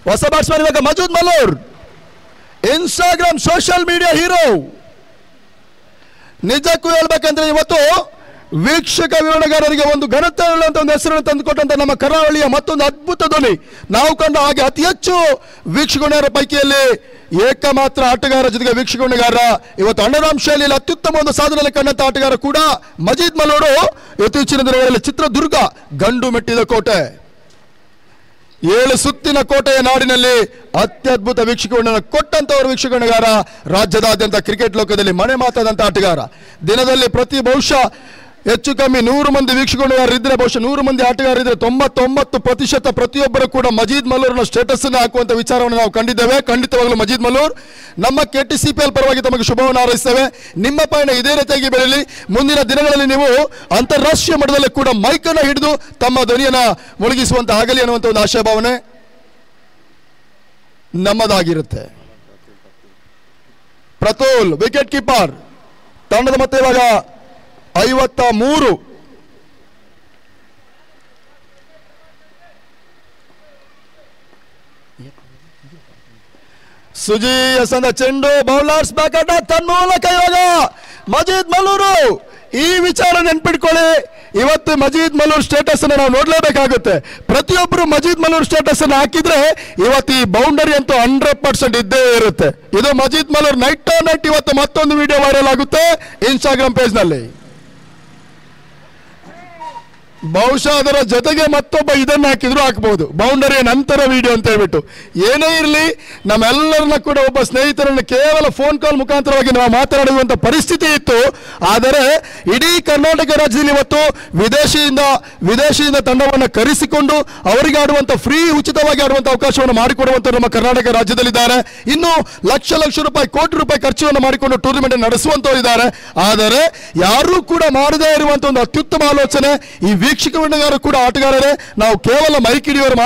ಹೊಸ ಬ್ಯಾಟ್ಸ್ಮನ್ ಇವಾಗ Majeed Mallur, Instagram social media hero. ನಿಜಕ್ಕೂ ಹೇಳ್ಬೇಕಂದ್ರೆ ಇವತ್ತು ವೀಕ್ಷಕ ವಿವರಣೆಗಾರರಿಗೆ ಒಂದು ಘನತೆ ಉಳ್ಳಂತ ಒಂದು ಹೆಸರನ್ನು ತಂದುಕೊಟ್ಟಂತ ನಮ್ಮ ಕರಾವಳಿಯ ಮತ್ತೊಂದು ಅದ್ಭುತ ಧ್ವನಿ. ನಾವು ಕಂಡ ಹಾಗೆ ಅತಿ ಹೆಚ್ಚು ವೀಕ್ಷಕರ ಪೈಕಿಯಲ್ಲಿ ಏಕಮಾತ್ರ ಆಟಗಾರ ಜೊತೆಗೆ ವೀಕ್ಷಕರ ಇವತ್ತು ಅಂಡರ್ಆರ್ಮ್ ಶೈಲಿಯಲ್ಲಿ ಅತ್ಯುತ್ತಮ ಒಂದು ಸಾಧನೆ ಕಂಡಂತ ಆಟಗಾರ ಕೂಡ ಮಜೀದ್ ಮಲ್ಲೂರು. ಇತ್ತೀಚಿನ ದಿನಗಳಲ್ಲಿ ಚಿತ್ರದುರ್ಗ ಗಂಡು ಮೆಟ್ಟಿದ ಕೋಟೆ, 7 ಸುತ್ತಿನ ಕೋಟೆಯ ನಾಡಿನಲ್ಲಿ ಅತ್ಯದ್ಭುತ ವೀಕ್ಷಕರನ್ನು ಕೊಟ್ಟಂತವರು ವೀಕ್ಷಕಗಾರ, ರಾಜ್ಯದಾದ್ಯಂತ ಕ್ರಿಕೆಟ್ ಲೋಕದಲ್ಲಿ ಮನೆ ಮಾತಾದಂತ ಆಟಗಾರ. ದಿನದಲ್ಲಿ ಬಹುಶಃ ಹೆಚ್ಚು ಕಮ್ಮಿ 100 ಮಂದಿ ವೀಕ್ಷಕರಿದ್ರೆ, ಬಹುಶಃ 100 ಮಂದಿ ಆಟಗಾರರಿದ್ರೆ 99% ಪ್ರತಿಯೊಬ್ಬರು ಕೂಡ ಮಜೀದ್ ಮಲ್ಲೂರ್ನ ಸ್ಟೇಟಸ್ ಅನ್ನು ಹಾಕುವಂತ ವಿಚಾರವನ್ನು ನಾವು ಕಂಡಿದ್ದೇವೆ. ಖಂಡಿತವಾಗಲೂ ಮಜೀದ್ ಮಲ್ಲೂರ್, ನಮ್ಮ KTCPL ಪರವಾಗಿ ತಮಗೆ ಶುಭವನ್ನು ಹಾರೈಸ್ತೇವೆ. ನಿಮ್ಮ ಪಯಣ ಇದೇ ರೀತಿಯಾಗಿ ಬೆಳೆಯಲಿ. ಮುಂದಿನ ದಿನಗಳಲ್ಲಿ ನೀವು ಅಂತಾರಾಷ್ಟ್ರೀಯ ಮಟ್ಟದಲ್ಲಿ ಕೂಡ ಮೈಕನ್ನು ಹಿಡಿದು ತಮ್ಮ ಧ್ವನಿಯನ್ನ ಮುಳುಗಿಸುವಂತ ಆಗಲಿ ಅನ್ನುವಂಥ ಒಂದು ಆಶಾಭಾವನೆ ನಮ್ಮದಾಗಿರುತ್ತೆ. ಪ್ರತುಲ್ ವಿಕೆಟ್ ಕೀಪರ್ ತಂಡದ ಮತ್ತೆ ಇವಾಗ 53. ಸುಜಿ ಎಸಂದ ಚೆಂಡು, ಬೌಲರ್ಸ್ ಬ್ಯಾಕ್ ಅಡ್ಡ ತನ್ಮೂಲಕ ಇವಾಗ ಮಜೀದ್ ಮಲ್ಲೂರು. ಈ ವಿಚಾರ ನೆನ್ಪಿಟ್ಕೊಳ್ಳಿ, ಇವತ್ತು ಮಜೀದ್ ಮಲ್ಲೂರ್ ಸ್ಟೇಟಸ್ ಅನ್ನು ನಾವು ನೋಡ್ಲೇಬೇಕಾಗುತ್ತೆ. ಪ್ರತಿಯೊಬ್ಬರು ಮಜೀದ್ ಮಲ್ಲೂರ್ ಸ್ಟೇಟಸ್ ಅನ್ನು ಹಾಕಿದ್ರೆ ಇವತ್ತು ಈ ಬೌಂಡರಿ ಅಂತೂ 100% ಇದ್ದೇ ಇರುತ್ತೆ. ಇದು ಮಜೀದ್ ಮಲ್ಲೂರ್ ನೈಟ್ ಟು ನೈಟ್ ಇವತ್ತು ಮತ್ತೊಂದು ವಿಡಿಯೋ ವೈರಲ್ ಆಗುತ್ತೆ ಇನ್ಸ್ಟಾಗ್ರಾಮ್ ಪೇಜ್ ನಲ್ಲಿ. ಬಹುಶಃ ಅದರ ಜೊತೆಗೆ ಮತ್ತೊಬ್ಬ ಇದನ್ನು ಹಾಕಿದ್ರು ಹಾಕಬಹುದು, ಬೌಂಡರಿಯ ನಂತರ ವಿಡಿಯೋ ಅಂತ ಹೇಳ್ಬಿಟ್ಟು. ಏನೇ ಇರಲಿ, ನಮ್ಮೆಲ್ಲರನ್ನ ಕೂಡ ಒಬ್ಬ ಸ್ನೇಹಿತರನ್ನು ಕೇವಲ ಫೋನ್ ಕಾಲ್ ಮುಖಾಂತರವಾಗಿ ನಾವು ಮಾತನಾಡುವಂತ ಪರಿಸ್ಥಿತಿ ಇತ್ತು. ಆದರೆ ಇಡೀ ಕರ್ನಾಟಕ ರಾಜ್ಯದಲ್ಲಿ ಇವತ್ತು ವಿದೇಶಿಯಿಂದ ತಂಡವನ್ನು ಕರೆಸಿಕೊಂಡು ಅವರಿಗೆ ಆಡುವಂತ ಉಚಿತವಾಗಿ ಆಡುವಂತ ಅವಕಾಶವನ್ನು ಮಾಡಿಕೊಡುವಂತ ನಮ್ಮ ಕರ್ನಾಟಕ ರಾಜ್ಯದಲ್ಲಿದ್ದಾರೆ. ಇನ್ನು ಲಕ್ಷ ರೂಪಾಯಿ, ಕೋಟಿ ರೂಪಾಯಿ ಖರ್ಚನ್ನು ಮಾಡಿಕೊಂಡು ಟೂರ್ನಿಮೆಂಟ್ ನಡೆಸುವಂತವರು ಇದ್ದಾರೆ. ಆದರೆ ಯಾರೂ ಕೂಡ ಮಾಡದೇ ಇರುವಂತ ಒಂದು ಅತ್ಯುತ್ತಮ ಆಲೋಚನೆ. ಈ ವೀಕ್ಷಕ ಕೂಡ ಆಟಗಾರರೇ, ನಾವು ಕೇವಲ ಮೈಕ್ ಹಿಡಿಯೋರು